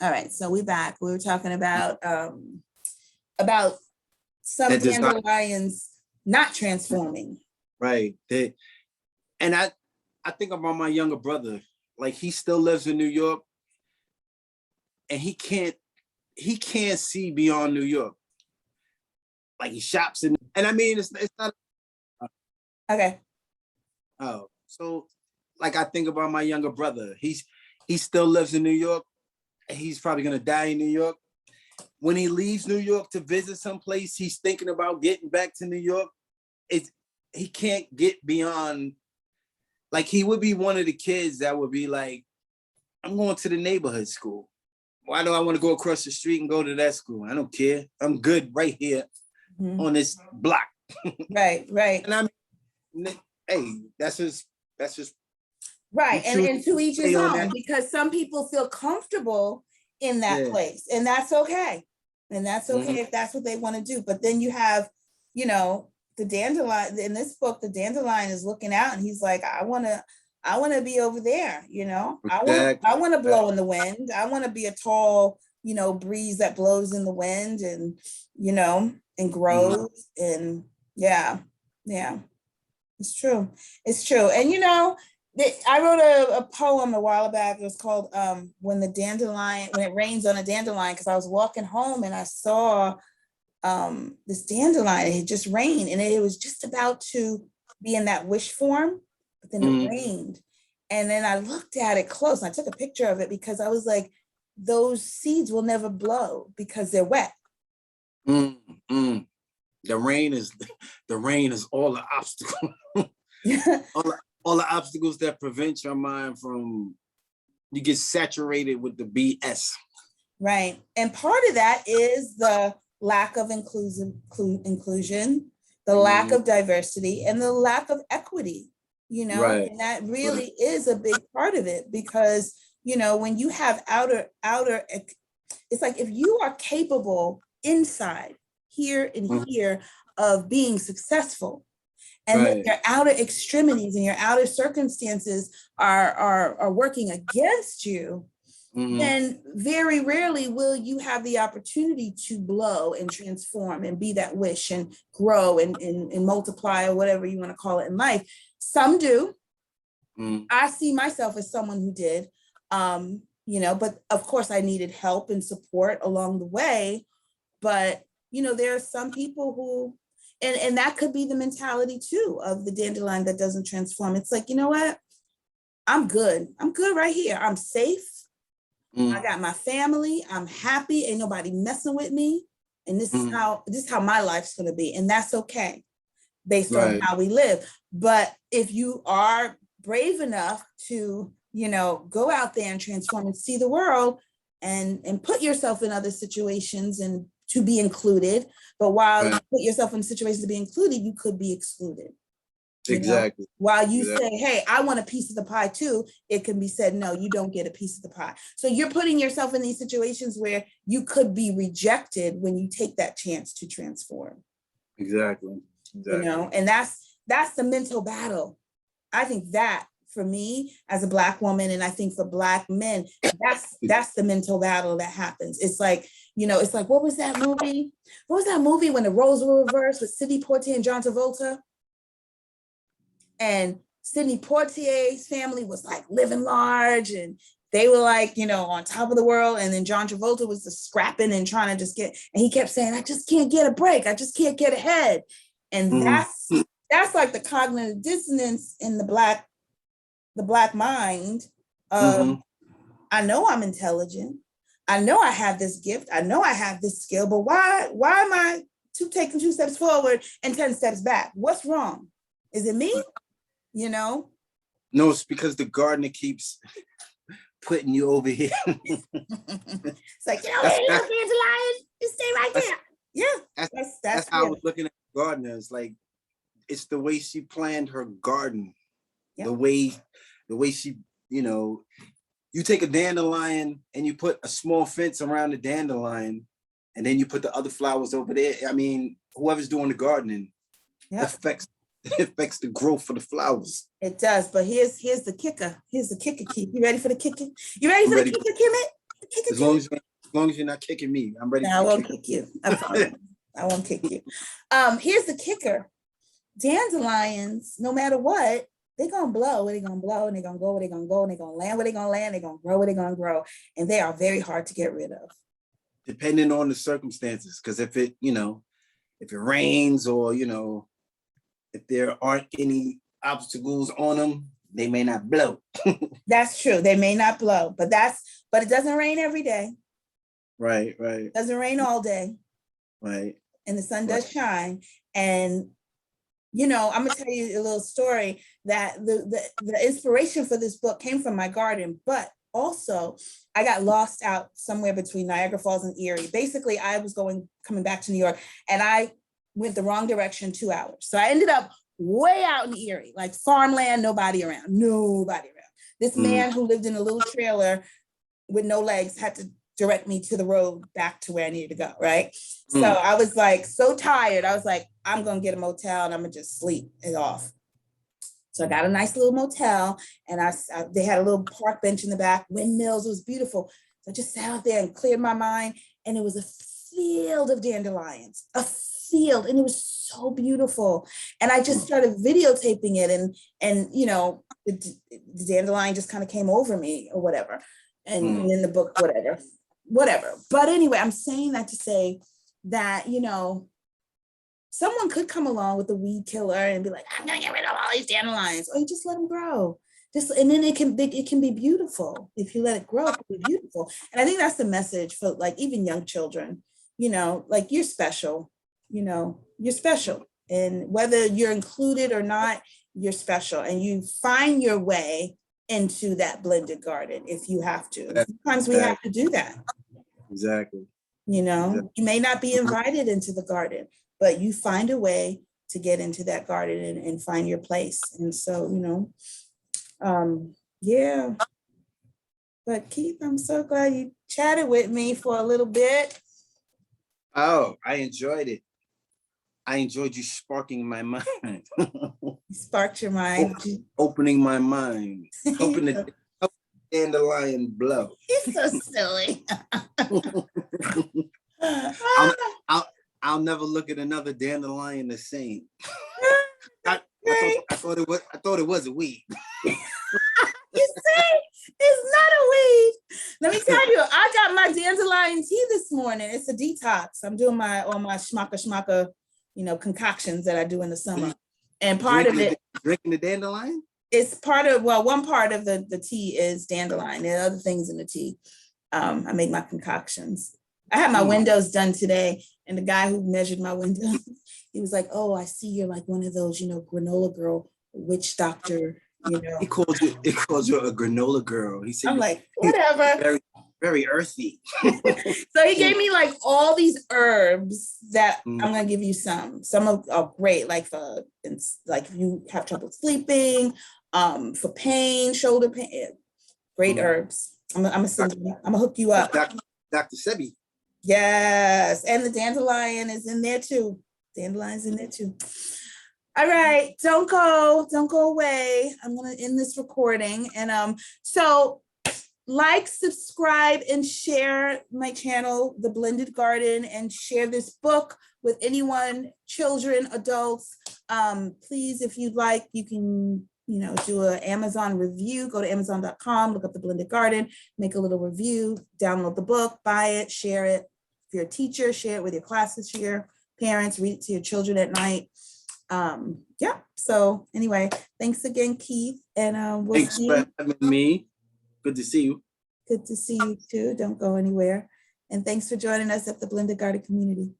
All right, so we back. We were talking about some dandelions not transforming. Right. And I think about my younger brother. Like, he still lives in New York, and he can't see beyond New York. Like, he shops and I mean, it's not okay. Oh, so like, I think about my younger brother. He still lives in New York, and he's probably gonna die in New York. When he leaves New York to visit someplace, he's thinking about getting back to New York. He can't get beyond. Like, he would be one of the kids that would be like, I'm going to the neighborhood school. Why do I want to go across the street and go to that school? I don't care. I'm good right here on this block. Right. And I mean, hey, that's just right. And to each his own, because some people feel comfortable in that place, and that's okay. And that's okay if that's what they want to do. But then you have, the dandelion in this book. The dandelion is looking out, and he's like, I want to be over there. I want to blow in the wind. I want to be a tall, breeze that blows in the wind, and and grows. And yeah, it's true. And I wrote a poem a while back. It was called when it rains on a dandelion, because I was walking home and I saw this dandelion. It had just rained, and it was just about to be in that wish form, but then it rained. And then I looked at it close, and I took a picture of it, because I was like, those seeds will never blow because they're wet. The rain is all the obstacle. all the obstacles that prevent your mind from, you get saturated with the BS. Right. And part of that is the lack of inclusion, the lack of diversity, and the lack of equity, Right. And that really is a big part of it, because, when you have outer, it's like, if you are capable inside here and here of being successful, and then your outer extremities and your outer circumstances are working against you, then very rarely will you have the opportunity to blow and transform and be that wish and grow and multiply, or whatever you want to call it in life. Some do. I see myself as someone who did, but of course I needed help and support along the way. But, there are some people who, and that could be the mentality too of the dandelion that doesn't transform. It's like, you know what? I'm good right here. I'm safe. I got my family. I'm happy. Ain't nobody messing with me. And this is how my life's going to be. And that's okay, based on how we live. But if you are brave enough to, go out there and transform and see the world, and put yourself in other situations and to be included. But while you put yourself in situations to be included, you could be excluded. Exactly. While you say, hey, I want a piece of the pie too, it can be said, no, you don't get a piece of the pie. So you're putting yourself in these situations where you could be rejected when you take that chance to transform. Exactly. And that's the mental battle. I think that, for me as a Black woman, and I think for Black men, that's the mental battle that happens. It's like, it's like, what was that movie? What was that movie when the roles were reversed with Sidney Poitier and John Travolta? And Sidney Poitier's family was like living large, and they were like, on top of the world. And then John Travolta was just scrapping and trying to just get, and he kept saying, I just can't get a break. I just can't get ahead. And that's like the cognitive dissonance in the Black mind. I know I'm intelligent. I know I have this gift. I know I have this skill, but why am I taking 2 steps forward and 10 steps back? What's wrong? Is it me? No, it's because the gardener keeps putting you over here. It's like, dandelion, you stay right there. Yeah, that's how I was looking at the gardener. It's like, it's the way she planned her garden. Yep. The way she, you take a dandelion and you put a small fence around the dandelion, and then you put the other flowers over there. I mean, whoever's doing the gardening affects the growth of the flowers. It does, but here's the kicker. Here's the kicker, Keith. You ready for the kicker? You ready for the kicker, Khmit? Kick it, As long as you're not kicking me, I'm ready no, to I be won't kicked. kick you. I promise. I won't kick you. Here's the kicker. Dandelions, no matter what, they're gonna blow where they're gonna blow, and they're gonna go where they're gonna go, and they're gonna land where they're gonna land, they're gonna grow where they're gonna grow. And they are very hard to get rid of. Depending on the circumstances. Because if it rains, or if there aren't any obstacles on them, they may not blow. That's true. They may not blow, but it doesn't rain every day. Right. It doesn't rain all day. Right. And the sun does shine. And I'm gonna tell you a little story that the inspiration for this book came from my garden, but also I got lost out somewhere between Niagara Falls and Erie. Basically, I was coming back to New York, and I went the wrong direction 2 hours. So I ended up way out in Erie, like farmland, nobody around. This man who lived in a little trailer with no legs had to direct me to the road back to where I needed to go, right? So I was like so tired. I was like, I'm gonna get a motel and I'm gonna just sleep it off. So I got a nice little motel, and they had a little park bench in the back, windmills. It was beautiful. So I just sat out there and cleared my mind, and it was a field of dandelions, and it was so beautiful. And I just started videotaping it, and the dandelion just kind of came over me or whatever. And in the book, whatever. But anyway, I'm saying that to say that, someone could come along with a weed killer and be like, I'm gonna get rid of all these dandelions, or you just let them grow. And then it can be beautiful. If you let it grow, it can be beautiful. And I think that's the message for like even young children, like you're special, you're special. And whether you're included or not, you're special. And you find your way into that blended garden if you have to. Sometimes we have to do that. Exactly. You may not be invited into the garden, but you find a way to get into that garden and find your place. And so, yeah. But Keith, I'm so glad you chatted with me for a little bit. Oh, I enjoyed it. I enjoyed you sparking my mind. Sparked your mind. Opening my mind. Hoping the dandelion blow. He's so silly. I'll never look at another dandelion the same. I thought it was a weed. You say it's not a weed. Let me tell you, I got my dandelion tea this morning. It's a detox. I'm doing all my schmacka, concoctions that I do in the summer. And part of it, drinking the dandelion? It's part of, one part of the tea is dandelion. There are other things in the tea. I make my concoctions. I had my windows done today, and the guy who measured my windows, he was like, "Oh, I see you're like one of those, granola girl, witch doctor, He calls you a granola girl. He said, I'm like, whatever. Very, very earthy. So he gave me like all these herbs that I'm gonna give you some. Some are great, like if you have trouble sleeping, for pain, shoulder pain, great herbs. I'm gonna hook you up. Dr. Sebi. Yes, and the dandelion is in there too. Dandelion's in there too. All right, don't go away. I'm gonna end this recording, and so like, subscribe, and share my channel, The Blended Garden, and share this book with anyone, children, adults. Please, if you'd like, you can do an Amazon review. Go to amazon.com, look up The Blended Garden, make a little review, download the book, buy it, share it. If you're a teacher, share it with your classes, share your parents, read it to your children at night. Yeah, so anyway, thanks again, Keith, and we'll thanks see for you. having me. Good to see you. Good to see you too. Don't go anywhere. And thanks for joining us at the Blended Garden community.